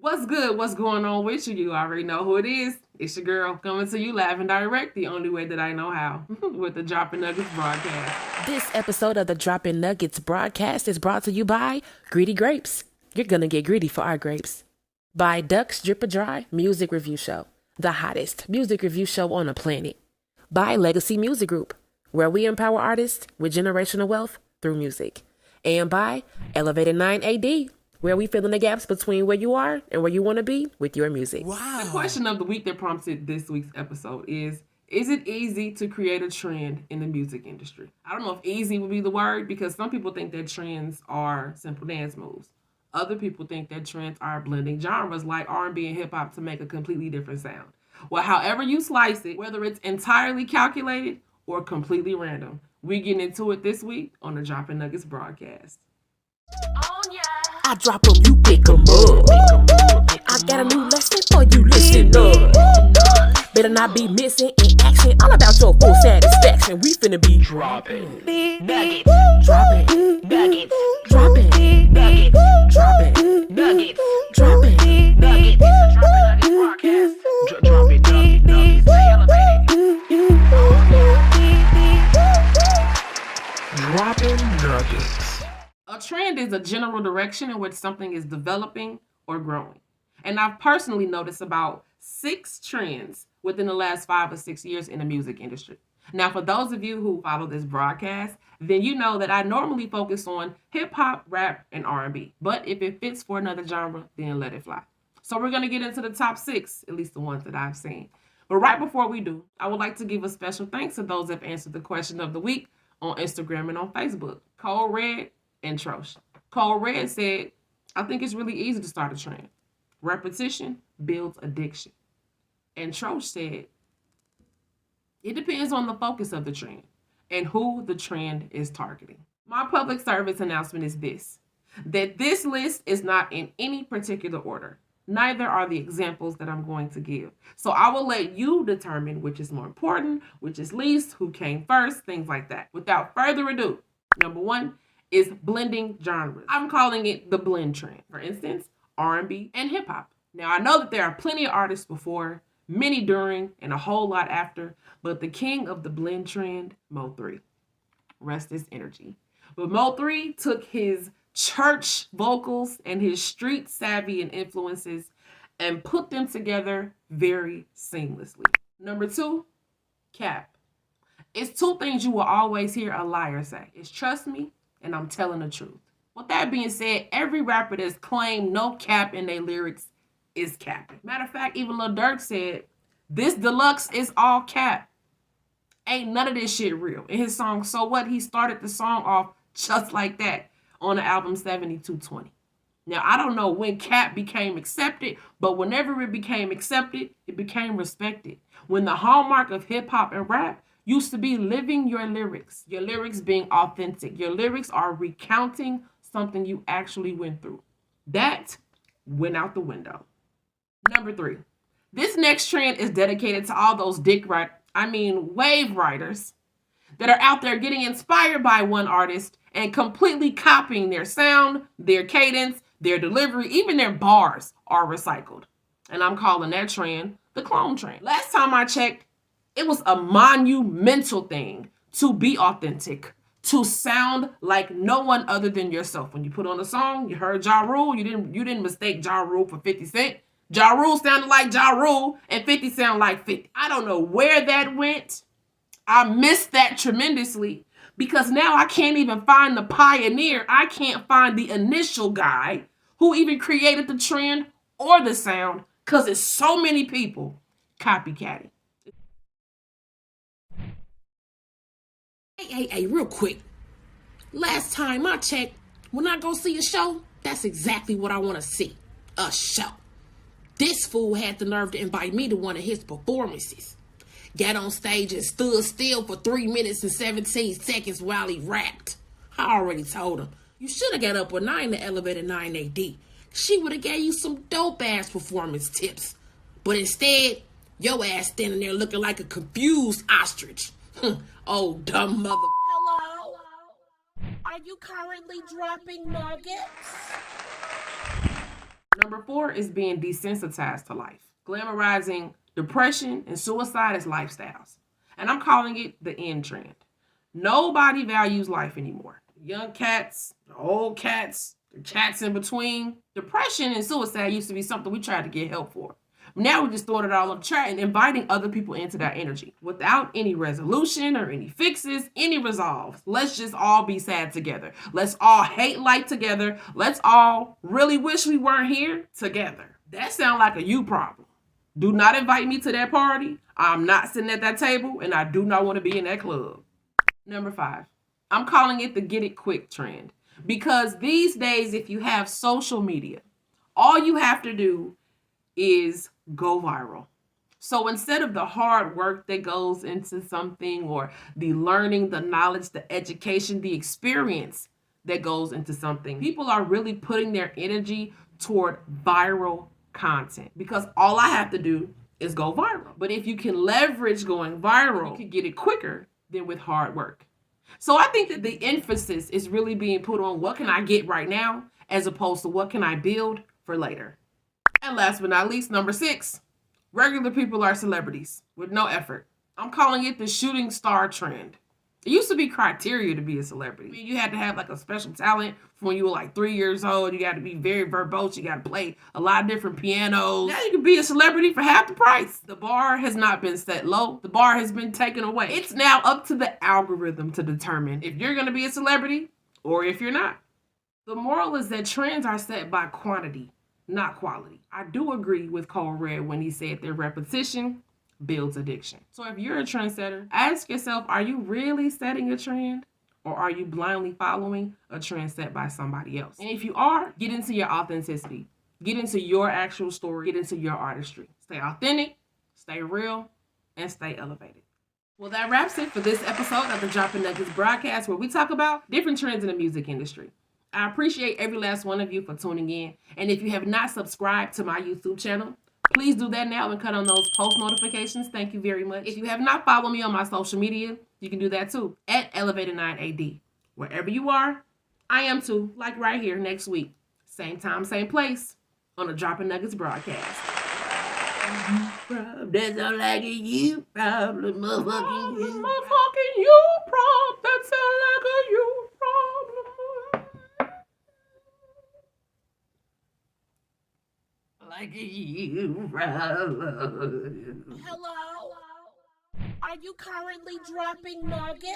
What's good? What's going on with you? You already know who it is. It's your girl coming to you live and direct the only way that I know how with the Dropping Nuggets broadcast. This episode of the Dropping Nuggets broadcast is brought to you by Greedy Grapes. You're gonna get greedy for our grapes. By Ducks Drip a Dry Music Review Show, the hottest music review show on the planet. By Legacy Music Group, where we empower artists with generational wealth through music. And by Elevated 9 AD, where we fill in the gaps between where you are and where you want to be with your music. Wow. The question of the week that prompted this week's episode is it easy to create a trend in the music industry? I don't know if easy would be the word, because some people think that trends are simple dance moves. Other people think that trends are blending genres like R&B and hip hop to make a completely different sound. Well, however you slice it, whether it's entirely calculated or completely random, we're getting into it this week on the Dropping Nuggets broadcast. Oh, yeah. I drop them, you pick them up. I got a new lesson for you, listen up. Better not be missing in action. All about your full satisfaction. We finna be dropping nuggets, dropping nuggets, dropping nuggets, dropping nuggets, dropping nuggets. Dropping nuggets broadcast. Dropping nuggets, stay elevated. Dropping nuggets. A trend is a general direction in which something is developing or growing. And I've personally noticed about 6 trends within the last 5 or 6 years in the music industry. Now, for those of you who follow this broadcast, then you know that I normally focus on hip hop, rap, and R&B. But if it fits for another genre, then let it fly. So we're going to get into the top 6, at least the ones that I've seen. But right before we do, I would like to give a special thanks to those that have answered the question of the week on Instagram and on Facebook. Cole Red and Trosh. Cole Red said, I think it's really easy to start a trend. Repetition builds addiction. And Trosh said, it depends on the focus of the trend and who the trend is targeting. My public service announcement is this, that this list is not in any particular order. Neither are the examples that I'm going to give. So I will let you determine which is more important, which is least, who came first, things like that. Without further ado, number 1 is blending genres. I'm calling it the blend trend. For instance, R&B and hip hop. Now I know that there are plenty of artists before, many during, and a whole lot after, but the king of the blend trend, Mo3. Rest his energy. But Mo3 took his church vocals and his street savvy and influences and put them together very seamlessly. Number 2, cap. It's 2 things you will always hear a liar say. It's trust me and I'm telling the truth. With that being said, every rapper that's claimed no cap in their lyrics is capping. Matter of fact, even Lil Durk said, this deluxe is all cap. Ain't none of this shit real. In his song, So What, he started the song off just like that on the album 7220. Now, I don't know when cap became accepted, but whenever it became accepted, it became respected. When the hallmark of hip hop and rap used to be living your lyrics being authentic. Your lyrics are recounting something you actually went through. That went out the window. Number 3. This next trend is dedicated to all those wave writers that are out there getting inspired by one artist and completely copying their sound, their cadence, their delivery, even their bars are recycled. And I'm calling that trend the clone trend. Last time I checked, it was a monumental thing to be authentic, to sound like no one other than yourself. When you put on a song, you heard Ja Rule, you didn't mistake Ja Rule for 50 Cent. Ja Rule sounded like Ja Rule and 50 sound like 50. I don't know where that went. I missed that tremendously because now I can't even find the pioneer. I can't find the initial guy who even created the trend or the sound because it's so many people copycatting. Hey, real quick. Last time I checked, when I go see a show, that's exactly what I want to see. A show. This fool had the nerve to invite me to one of his performances. Got on stage and stood still for 3 minutes and 17 seconds while he rapped. I already told him, you should have got up with 9 to Elevated 9 AD. She would have gave you some dope-ass performance tips. But instead, your ass standing there looking like a confused ostrich. Oh, dumb mother... Hello? Are you currently dropping nuggets? Number 4 is being desensitized to life, glamorizing depression and suicide as lifestyles. And I'm calling it the end trend. Nobody values life anymore. Young cats, the old cats, the cats in between. Depression and suicide used to be something we tried to get help for. Now we're just throwing it all on the track and inviting other people into that energy without any resolution or any fixes, any resolve. Let's just all be sad together. Let's all hate life together. Let's all really wish we weren't here together. That sounds like a you problem. Do not invite me to that party. I'm not sitting at that table, and I do not want to be in that club. Number 5, I'm calling it the get it quick trend. Because these days, if you have social media, all you have to do is go viral. So instead of the hard work that goes into something, or the learning, the knowledge, the education, the experience that goes into something, people are really putting their energy toward viral content, because all I have to do is go viral. But if you can leverage going viral, you can get it quicker than with hard work. So I think that the emphasis is really being put on what can I get right now, as opposed to what can I build for later. And last but not least, number 6, regular people are celebrities with no effort. I'm calling it the shooting star trend. It used to be criteria to be a celebrity. I mean, you had to have like a special talent from when you were like 3 years old. You got to be very verbose. You got to play a lot of different pianos. Now you can be a celebrity for half the price. The bar has not been set low. The bar has been taken away. It's now up to the algorithm to determine if you're going to be a celebrity or if you're not. The moral is that trends are set by quantity, not quality. I do agree with Cole Red when he said that repetition builds addiction. So if you're a trendsetter, ask yourself, are you really setting a trend, or are you blindly following a trend set by somebody else? And if you are, get into your authenticity. Get into your actual story. Get into your artistry. Stay authentic, stay real, and stay elevated. Well, that wraps it for this episode of the Dropping Nuggets broadcast, where we talk about different trends in the music industry. I appreciate every last one of you for tuning in. And if you have not subscribed to my YouTube channel, please do that now and cut on those post notifications. Thank you very much. If you have not followed me on my social media, you can do that too, at Elevated9AD. Wherever you are, I am too, like right here next week. Same time, same place, on the Dropping Nuggets broadcast. That's all like a you problem, motherfucking you. Motherfucking you problem. That sound like a you problem. Like a you problem. Hello? Are you currently dropping nuggets?